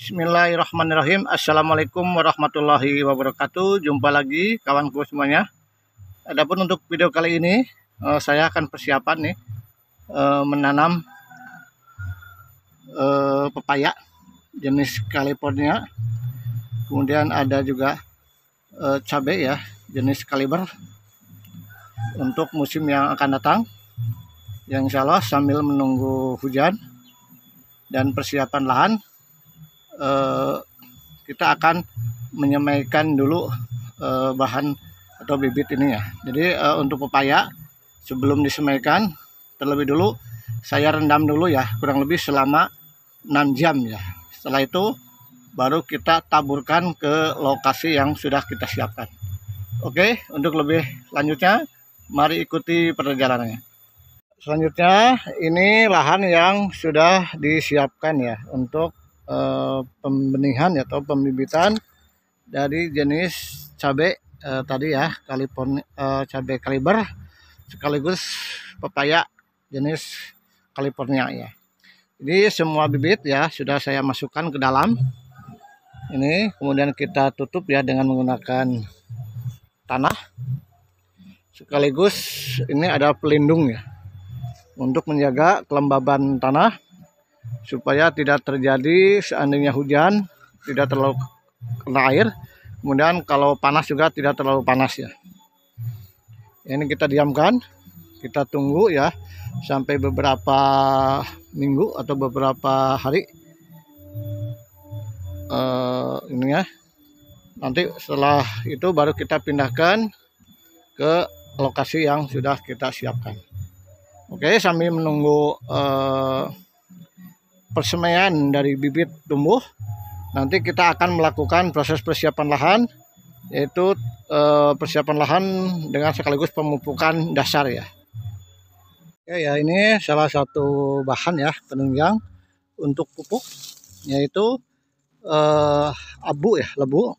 Bismillahirrahmanirrahim. Assalamualaikum warahmatullahi wabarakatuh. Jumpa lagi kawanku semuanya. Adapun untuk video kali ini saya akan persiapan nih menanam pepaya jenis California. Kemudian ada juga cabai ya jenis Kaliber untuk musim yang akan datang. Yang insya Allah sambil menunggu hujan dan persiapan lahan, kita akan menyemaikan dulu bahan atau bibit ini ya. Jadi untuk pepaya sebelum disemaikan terlebih dulu saya rendam dulu ya, kurang lebih selama 6 jam ya. Setelah itu baru kita taburkan ke lokasi yang sudah kita siapkan. Oke, untuk lebih lanjutnya mari ikuti perjalanannya. Selanjutnya ini lahan yang sudah disiapkan ya untuk pembenihan atau pembibitan dari jenis cabai tadi ya, California, cabai Kaliber sekaligus pepaya jenis California ya. Jadi semua bibit ya sudah saya masukkan ke dalam ini, kemudian kita tutup ya dengan menggunakan tanah, sekaligus ini ada pelindung ya untuk menjaga kelembaban tanah supaya tidak terjadi seandainya hujan tidak terlalu kena air, kemudian kalau panas juga tidak terlalu panas ya. Ini kita diamkan, kita tunggu ya sampai beberapa minggu atau beberapa hari ini ya. Nanti setelah itu baru kita pindahkan ke lokasi yang sudah kita siapkan. Oke, sambil menunggu persemaian dari bibit tumbuh, nanti kita akan melakukan proses persiapan lahan, yaitu persiapan lahan dengan sekaligus pemupukan dasar ya. Oke ya, ini salah satu bahan ya penunjang untuk pupuk, yaitu abu ya, lebu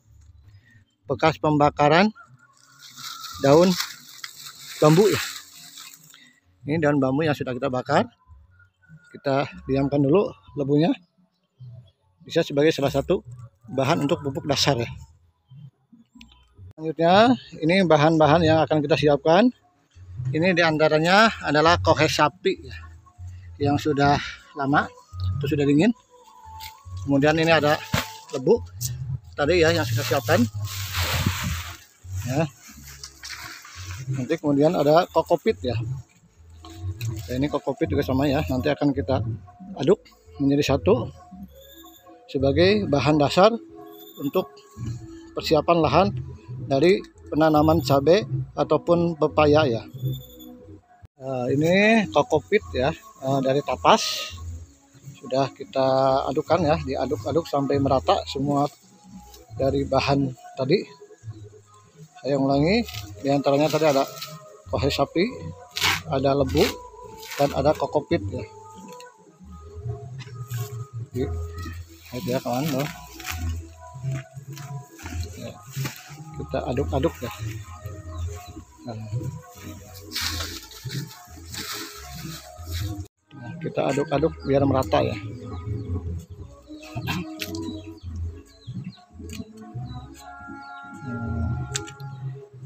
bekas pembakaran daun bambu ya. Ini daun bambu yang sudah kita bakar, kita diamkan dulu lebunya, bisa sebagai salah satu bahan untuk pupuk dasar ya. Selanjutnya ini bahan-bahan yang akan kita siapkan. Ini diantaranya adalah kohe sapi ya, yang sudah lama itu sudah dingin. Kemudian ini ada lebu tadi ya yang sudah siapkan ya. Nanti kemudian ada kokopit ya. Nah, ini kokopit juga sama ya, nanti akan kita aduk menjadi satu sebagai bahan dasar untuk persiapan lahan dari penanaman cabai ataupun pepaya ya. Ini kokopit ya, dari tapas sudah kita adukkan ya, diaduk-aduk sampai merata semua dari bahan tadi. Saya ulangi, diantaranya tadi ada kohe sapi, ada lebu, dan ada kokopit ya. Jadi ya kawan loh. Ya, kita aduk-aduk ya. Nah, kita aduk-aduk biar merata ya.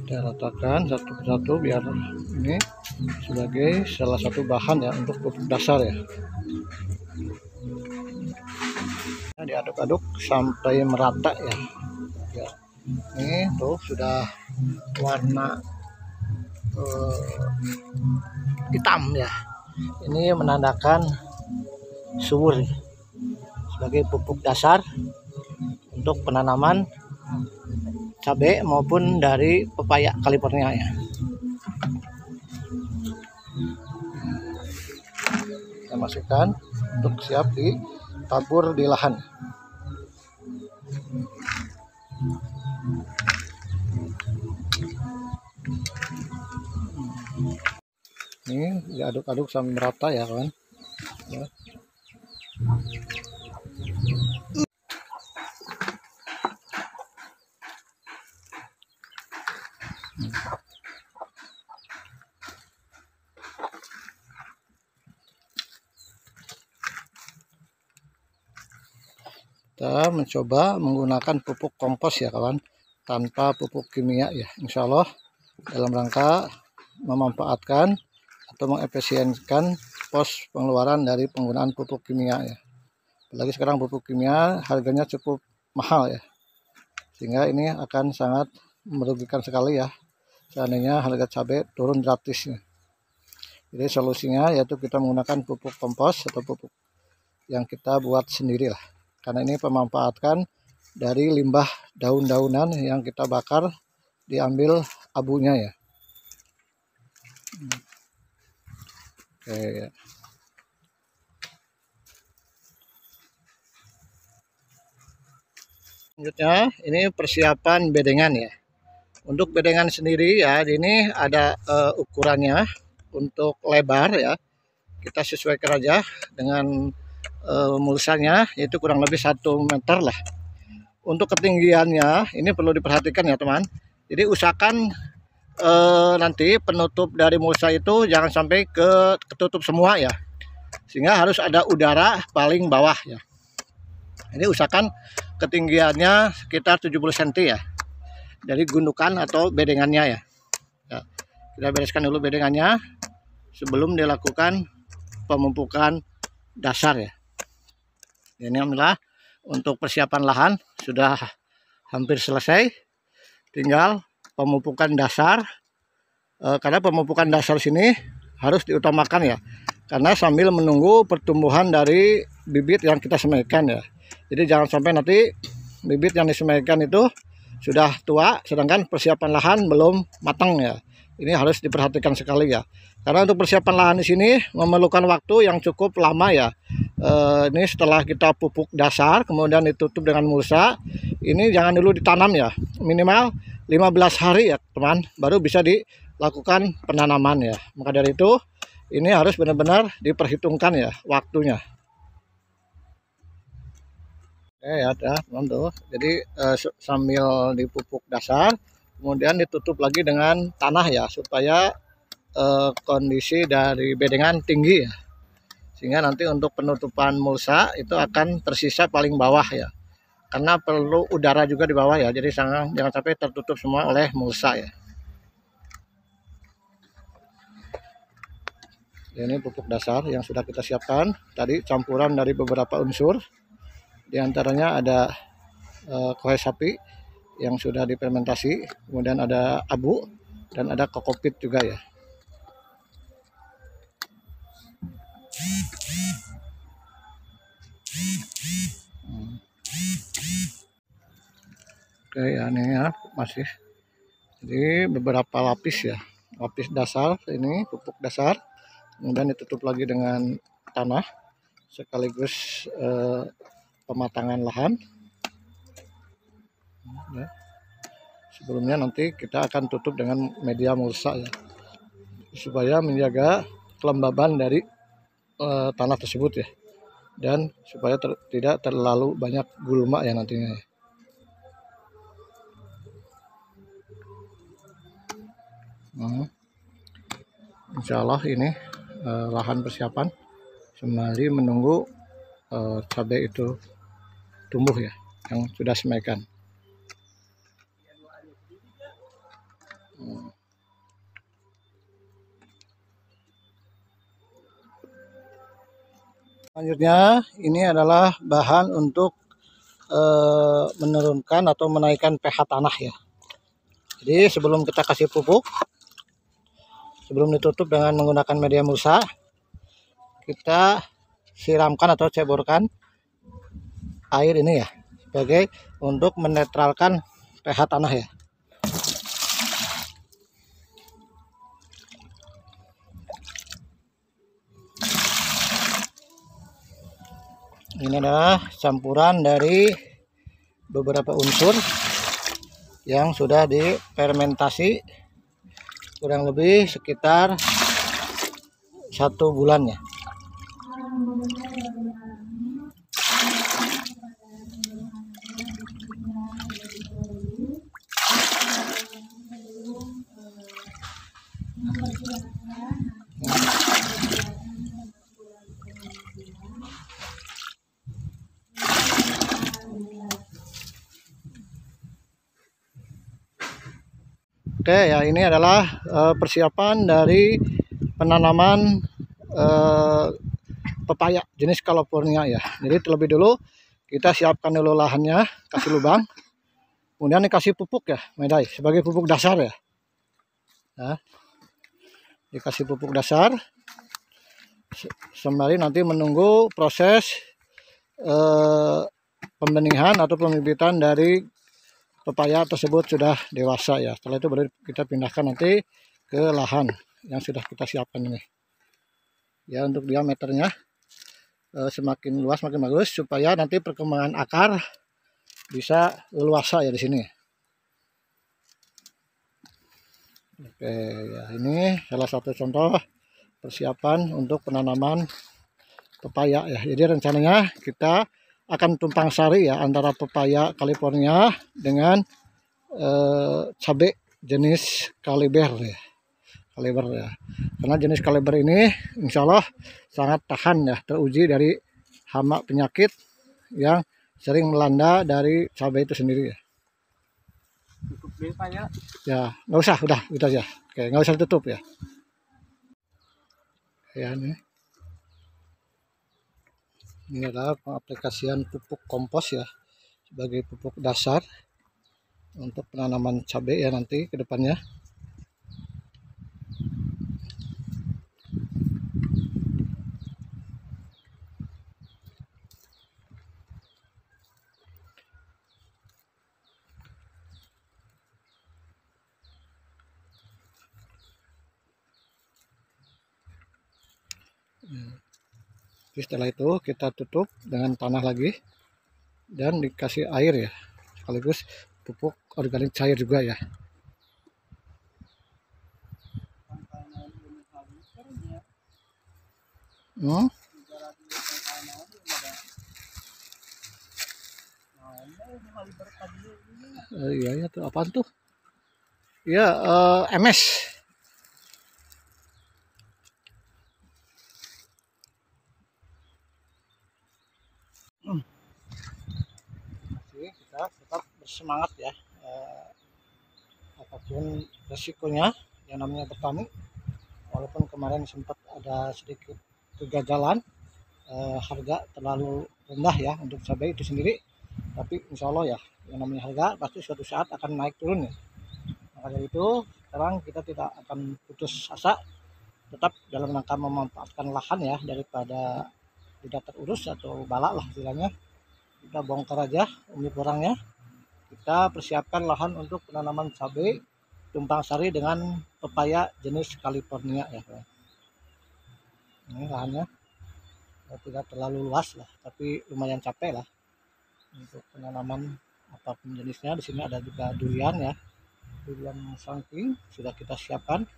Kita ratakan satu persatu biar ini sebagai salah satu bahan ya untuk pupuk dasar ya. Nah, diaduk-aduk sampai merata ya. Ya. Ini tuh sudah warna hitam ya. Ini menandakan subur sebagai pupuk dasar untuk penanaman cabai maupun dari pepaya California ya. Kita masukkan untuk siap ditabur di lahan. Ini diaduk-aduk sampai merata ya kawan ya. kita mencoba menggunakan pupuk kompos ya kawan, tanpa pupuk kimia ya, insya Allah dalam rangka memanfaatkan atau mengefisienkan pos pengeluaran dari penggunaan pupuk kimia ya. Apalagi sekarang pupuk kimia harganya cukup mahal ya, sehingga ini akan sangat merugikan sekali ya seandainya harga cabai turun gratis ya. Jadi solusinya yaitu kita menggunakan pupuk kompos atau pupuk yang kita buat sendiri lah, karena ini pemanfaatkan dari limbah daun-daunan yang kita bakar, diambil abunya ya. Oke ya. Selanjutnya ini persiapan bedengan ya. Untuk bedengan sendiri ya, ini ada ukurannya. Untuk lebar ya, kita sesuaikan aja dengan mulsanya, yaitu kurang lebih 1 meter lah. Untuk ketinggiannya ini perlu diperhatikan ya teman. Jadi usahakan nanti penutup dari mulsa itu jangan sampai ketutup semua ya, sehingga harus ada udara paling bawah ya. Ini usahakan ketinggiannya sekitar 70 cm ya dari gundukan atau bedengannya ya. Kita bereskan dulu bedengannya sebelum dilakukan pemupukan dasar ya. Ini alhamdulillah untuk persiapan lahan sudah hampir selesai, tinggal pemupukan dasar. Karena pemupukan dasar sini harus diutamakan ya, karena sambil menunggu pertumbuhan dari bibit yang kita semaikan ya. Jadi jangan sampai nanti bibit yang disemaikan itu sudah tua sedangkan persiapan lahan belum matang ya. Ini harus diperhatikan sekali ya, karena untuk persiapan lahan di sini memerlukan waktu yang cukup lama ya. Ini setelah kita pupuk dasar kemudian ditutup dengan mulsa, ini jangan dulu ditanam ya, minimal 15 hari ya teman, baru bisa dilakukan penanaman ya. Maka dari itu ini harus benar-benar diperhitungkan ya waktunya. Ya teman tuh. Jadi sambil dipupuk dasar kemudian ditutup lagi dengan tanah ya, supaya kondisi dari bedengan tinggi ya, sehingga nanti untuk penutupan mulsa itu akan tersisa paling bawah ya, karena perlu udara juga di bawah ya. Jadi jangan sampai tertutup semua oleh mulsa ya. Ini pupuk dasar yang sudah kita siapkan tadi, campuran dari beberapa unsur, diantaranya ada kohe sapi yang sudah difermentasi, kemudian ada abu dan ada kokopit juga ya. Oke ya, ini ya masih jadi beberapa lapis ya, lapis dasar ini pupuk dasar, kemudian ditutup lagi dengan tanah sekaligus pematangan lahan ya. Sebelumnya nanti kita akan tutup dengan media mulsa ya, supaya menjaga kelembaban dari tanah tersebut ya, dan supaya tidak terlalu banyak gulma ya nantinya ya. Insya Allah ini lahan persiapan sembari menunggu cabai itu tumbuh ya, yang sudah semaikan. Selanjutnya ini adalah bahan untuk menurunkan atau menaikkan pH tanah ya. Jadi sebelum kita kasih pupuk, sebelum ditutup dengan menggunakan media mulsa, kita siramkan atau ceburkan air ini ya, sebagai untuk menetralkan pH tanah ya. Ini adalah campuran dari beberapa unsur yang sudah difermentasi kurang lebih sekitar 1 bulan ya. Oke ya, ini adalah persiapan dari penanaman pepaya jenis California ya. Jadi terlebih dulu kita siapkan dulu lahannya, kasih lubang, kemudian dikasih pupuk ya, medai sebagai pupuk dasar ya. Nah, dikasih pupuk dasar sembari nanti menunggu proses pembenihan atau pembibitan dari pepaya tersebut sudah dewasa ya. Setelah itu baru kita pindahkan nanti ke lahan yang sudah kita siapkan ini. Ya, untuk diameternya semakin luas makin bagus supaya nanti perkembangan akar bisa leluasa ya di sini. Oke, ya ini salah satu contoh persiapan untuk penanaman pepaya ya. Jadi rencananya kita akan tumpang sari ya antara pepaya California dengan cabai jenis kaliber ya. Karena jenis kaliber ini insya Allah sangat tahan ya, teruji dari hama penyakit yang sering melanda dari cabai itu sendiri ya. Tutup deh Pak ya. Ya nggak usah, udah gitu aja. Oke, nggak usah tutup ya. Ya ini adalah pengaplikasian pupuk kompos ya sebagai pupuk dasar untuk penanaman cabai ya nanti ke depannya. Jadi setelah itu kita tutup dengan tanah lagi dan dikasih air ya, sekaligus pupuk organik cair juga ya. Iya ya tuh apaan tuh? Iya MS. Kita tetap bersemangat ya, apapun resikonya yang namanya bertani. Walaupun kemarin sempat ada sedikit kegagalan, harga terlalu rendah ya untuk cabai itu sendiri, tapi insya Allah ya yang namanya harga pasti suatu saat akan naik turun ya. Maka dari itu sekarang kita tidak akan putus asa, tetap dalam rangka memanfaatkan lahan ya, daripada tidak terurus atau balak lah istilahnya. Kita bongkar aja umbi borangnya, kita persiapkan lahan untuk penanaman cabai tumpang sari dengan pepaya jenis California ya. Ini lahannya tidak terlalu luas lah, tapi lumayan capek lah untuk penanaman apapun jenisnya. Di sini ada juga durian ya, durian samping sudah kita siapkan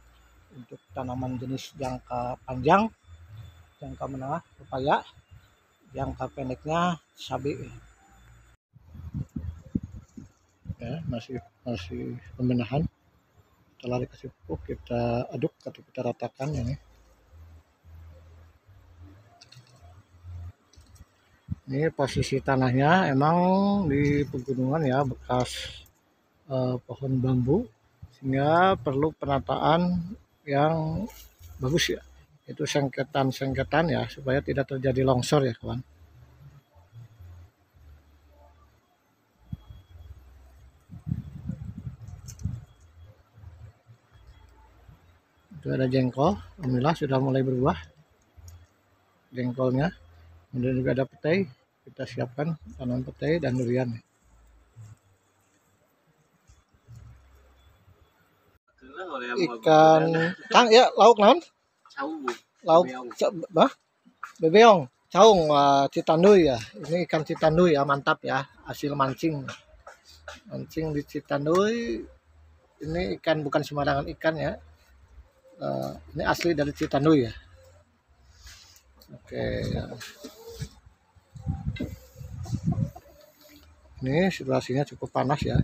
untuk tanaman jenis jangka panjang, jangka menengah pepaya, jangka pendeknya cabai. Ya, masih pembenahan. Setelah dikasih pupuk kita aduk atau kita ratakan ini. Ini posisi tanahnya emang di pegunungan ya, bekas pohon bambu, sehingga perlu penataan yang bagus ya. Itu sengketan ya, supaya tidak terjadi longsor ya kawan. Itu ada jengkol, alhamdulillah sudah mulai berbuah jengkolnya. Kemudian juga ada petai, kita siapkan tanaman petai dan durian. Ikan kang ya, lauk naon? Lauk bebeong, caung, citanduy ya. Ini ikan citanduy ya, mantap ya, hasil mancing di citanduy. Ini ikan bukan sembarangan ikan ya, ini asli dari Citanduy ya. Oke ya. Ini situasinya cukup panas ya.